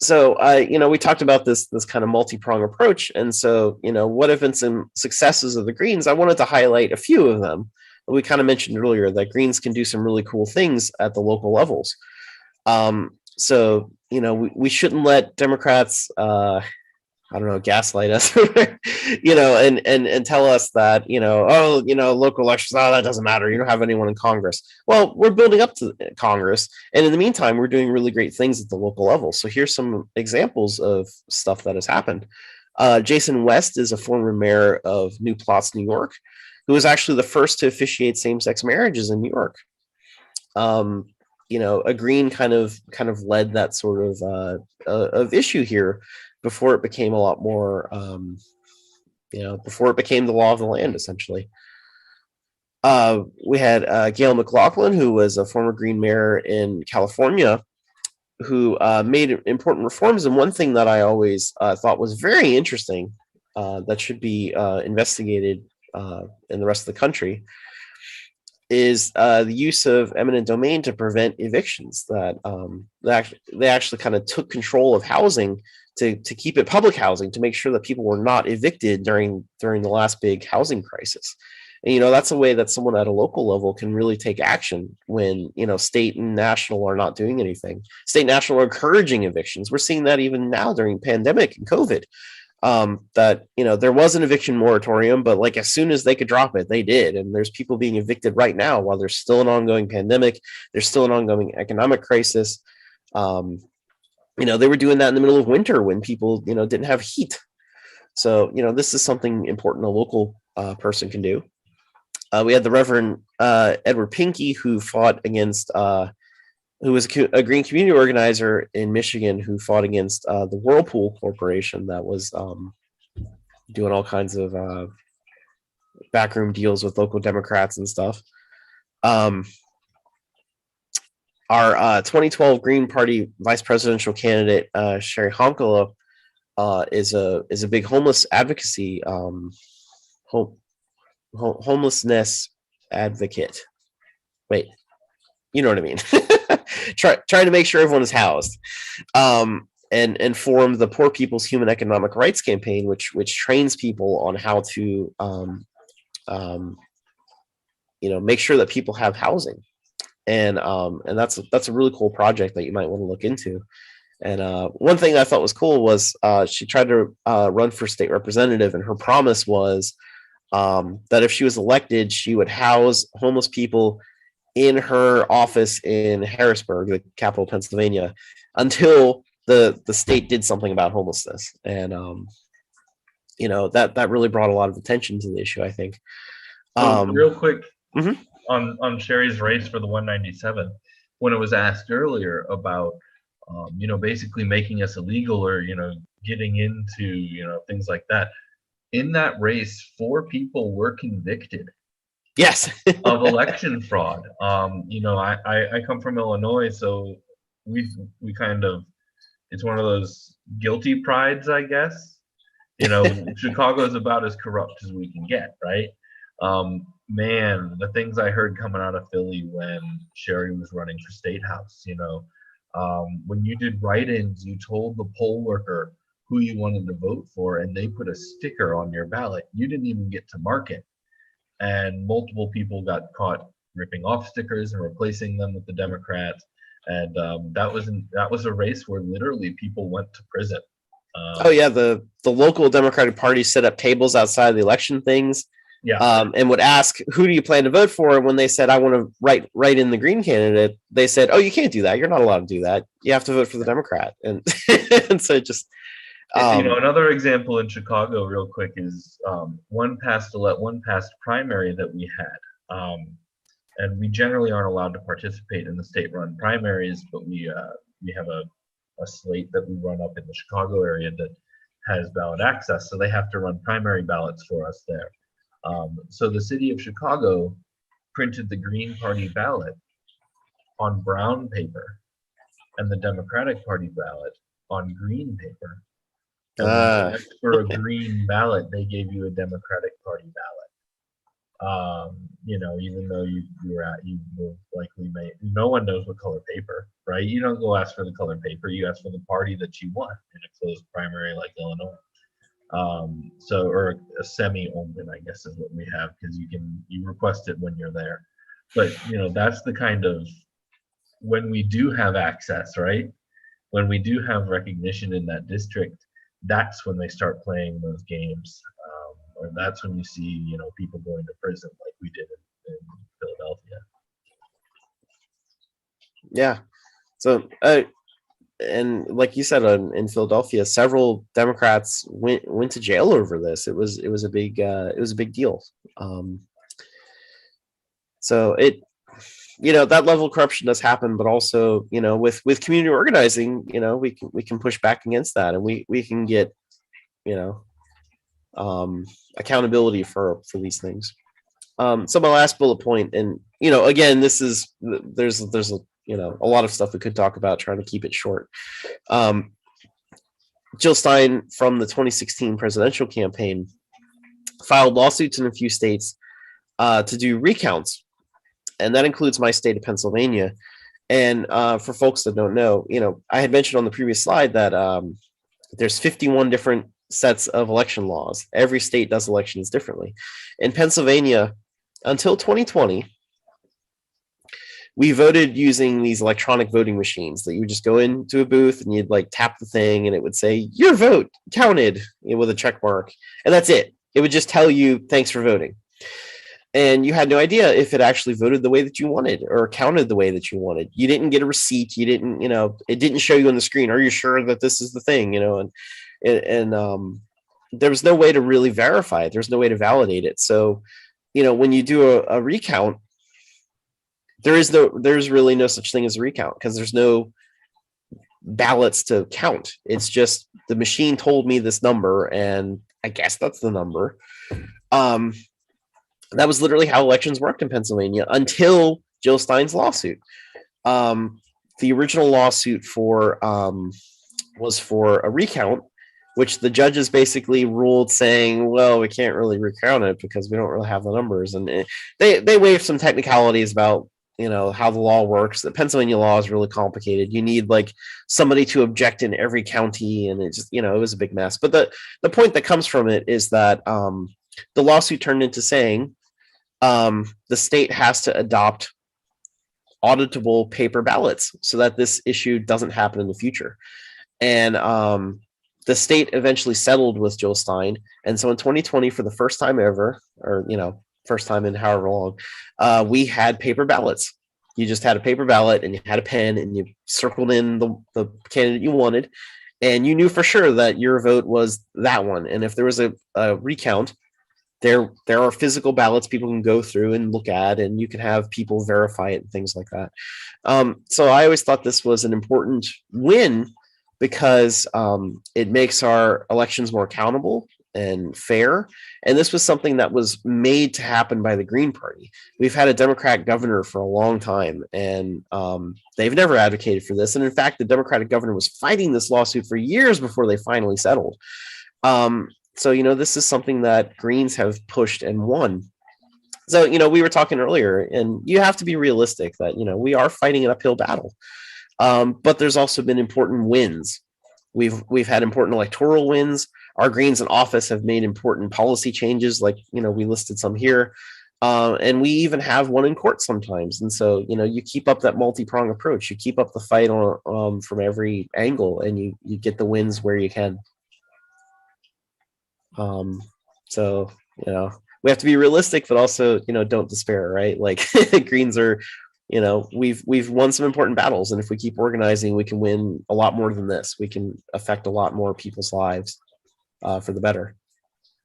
So, we talked about this kind of multi-prong approach, and so, what have been some successes of the Greens? I wanted to highlight a few of them. We kind of mentioned earlier that Greens can do some really cool things at the local levels. So, we shouldn't let Democrats, I don't know, gaslight us, and tell us that, local elections, that doesn't matter. You don't have anyone in Congress. Well, we're building up to Congress. And in the meantime, we're doing really great things at the local level. So here's some examples of stuff that has happened. Jason West is a former mayor of New Paltz, New York, who was actually the first to officiate same-sex marriages in New York. A Green kind of led that sort of issue here before it became a lot more, before it became the law of the land, essentially. We had Gail McLaughlin, who was a former Green mayor in California, who made important reforms. And one thing that I always thought was very interesting that should be investigated in the rest of the country is the use of eminent domain to prevent evictions. That they actually kind of took control of housing to keep it public housing, to make sure that people were not evicted during the last big housing crisis. And that's a way that someone at a local level can really take action when state and national are not doing anything. State and national are encouraging evictions. We're seeing that even now during pandemic and COVID. That there was an eviction moratorium, but like as soon as they could drop it, they did. And there's people being evicted right now while there's still an ongoing pandemic. There's still an ongoing economic crisis. They were doing that in the middle of winter when people didn't have heat. So this is something important a local person can do. We had the Reverend Edward Pinckey, who fought against who was a Green community organizer in Michigan, who fought against the Whirlpool Corporation that was doing all kinds of backroom deals with local Democrats and stuff. Our 2012 Green Party vice presidential candidate, Sherry Honkala, is a big homeless advocacy, homelessness advocate. Wait, you know what I mean? Trying to make sure everyone is housed, and formed the Poor People's Human Economic Rights Campaign, which trains people on how to, make sure that people have housing, and that's a really cool project that you might want to look into. And one thing I thought was cool was she tried to run for state representative, and her promise was that if she was elected, she would house homeless people in her office in Harrisburg, the capital of Pennsylvania, until the state did something about homelessness. And that really brought a lot of attention to the issue, I think. Real quick, on Sherry's race for the 197, when it was asked earlier about basically making us illegal or getting into things like that, in that race 4 people were convicted. Yes. Of election fraud. I come from Illinois, so we kind of, it's one of those guilty prides, I guess. Chicago is about as corrupt as we can get, right? Man, the things I heard coming out of Philly when Sherry was running for state house, when you did write-ins, you told the poll worker who you wanted to vote for, and they put a sticker on your ballot. You didn't even get to mark it. And multiple people got caught ripping off stickers and replacing them with the Democrats. And that was a race where literally people went to prison. The local Democratic Party set up tables outside of the election things, and would ask, who do you plan to vote for? And when they said, I want to write in the Green candidate, they said, oh, you can't do that. You're not allowed to do that. You have to vote for the Democrat. And and so it just another example in Chicago, real quick, is one past primary that we had, and we generally aren't allowed to participate in the state-run primaries, but we have a slate that we run up in the Chicago area that has ballot access, so they have to run primary ballots for us there. So the city of Chicago printed the Green Party ballot on brown paper and the Democratic Party ballot on green paper. For a green ballot, they gave you a Democratic Party Even though you will likely may, no one knows what color paper, right? You don't go ask for the color paper, you ask for the party that you want in a closed primary like Illinois. Or a semi-open, I guess is what we have, because you request it when you're there. But that's the kind of, when we do have access, right? When we do have recognition in that district, that's when they start playing those games, or that's when you see people going to prison like we did in Philadelphia. Yeah. So, and like you said, in Philadelphia, several Democrats went to jail over this. It was a big deal. So that level of corruption does happen, but also with community organizing, we can push back against that, and we can get you know accountability for these things. So my last bullet point, and again, this is there's a lot of stuff we could talk about, trying to keep it short. Jill Stein from the 2016 presidential campaign filed lawsuits in a few states to do recounts, and that includes my state of Pennsylvania. And for folks that don't know, I had mentioned on the previous slide that there's 51 different sets of election laws. Every state does elections differently. In Pennsylvania, until 2020, we voted using these electronic voting machines that you would just go into a booth and you'd tap the thing and it would say your vote counted with a check mark, and that's it. It would just tell you thanks for voting, and you had no idea if it actually voted the way that you wanted or counted the way that you wanted. You didn't get a receipt. You didn't, it didn't show you on the screen, are you sure that this is the thing, and there was no way to really verify it. There's no way to validate it. So, when you do a recount, there's really no such thing as a recount, because there's no ballots to count. It's just the machine told me this number, and I guess that's the number. That was literally how elections worked in Pennsylvania until Jill Stein's lawsuit. The original lawsuit was for a recount, which the judges basically ruled saying, well, we can't really recount it because we don't really have the numbers. And they waived some technicalities about how the law works. The Pennsylvania law is really complicated. You need somebody to object in every county, and it just it was a big mess. But the point that comes from it is that the lawsuit turned into saying the state has to adopt auditable paper ballots so that this issue doesn't happen in the future. And the state eventually settled with Jill Stein, and so in 2020, for the first time ever, or first time in however long, we had paper ballots. You just had a paper ballot, and you had a pen, and you circled in the candidate you wanted, and you knew for sure that your vote was that one. And if there was a recount, there are physical ballots people can go through and look at, and you can have people verify it and things like that. So I always thought this was an important win, because it makes our elections more accountable and fair. And this was something that was made to happen by the Green Party. We've had a Democratic governor for a long time, and they've never advocated for this. And in fact, the Democratic governor was fighting this lawsuit for years before they finally settled. So, this is something that Greens have pushed and won. So, we were talking earlier, and you have to be realistic that, we are fighting an uphill battle. But there's also been important wins. We've had important electoral wins. Our Greens in office have made important policy changes, like we listed some here, and we even have one in court sometimes. And so you keep up that multi-pronged approach. You keep up the fight on from every angle, and you get the wins where you can. So we have to be realistic, but also don't despair, right? Greens are. We've won some important battles, and if we keep organizing, we can win a lot more than this. We can affect a lot more people's lives for the better.